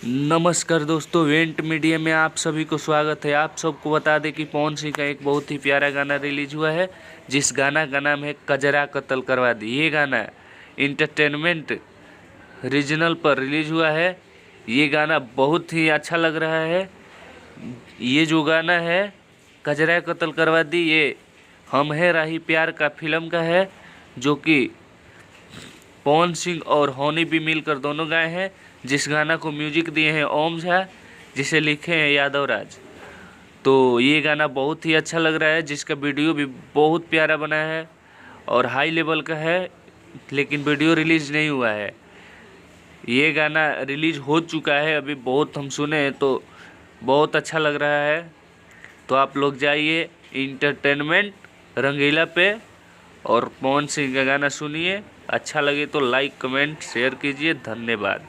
नमस्कार दोस्तों, went media में आप सभी को स्वागत है। आप सबको बता दें कि पवन सिंह का एक बहुत ही प्यारा गाना रिलीज हुआ है, जिस गाना का नाम है कजरा कत्ल करवा दी। ये गाना इंटरटेनमेंट रीजनल पर रिलीज हुआ है। ये गाना बहुत ही अच्छा लग रहा है। ये जो गाना है कजरा कत्ल करवा दी, ये हम है राही प्यार का फिल्म का है, जो कि पवन सिंह और होनी भी मिलकर दोनों गाए हैं। जिस गाना को म्यूजिक दिए हैं ओम झा, जिसे लिखे हैं यादव राज। तो ये गाना बहुत ही अच्छा लग रहा है, जिसका वीडियो भी बहुत प्यारा बना है और हाई लेवल का है, लेकिन वीडियो रिलीज नहीं हुआ है। ये गाना रिलीज हो चुका है, अभी बहुत हम सुने हैं तो बहुत अच्छा लग रहा है। तो आप लोग जाइए इंटरटेनमेंट रंगीला पे और पवन सिंह का गाना सुनिए। अच्छा लगे तो लाइक कमेंट शेयर कीजिए। धन्यवाद।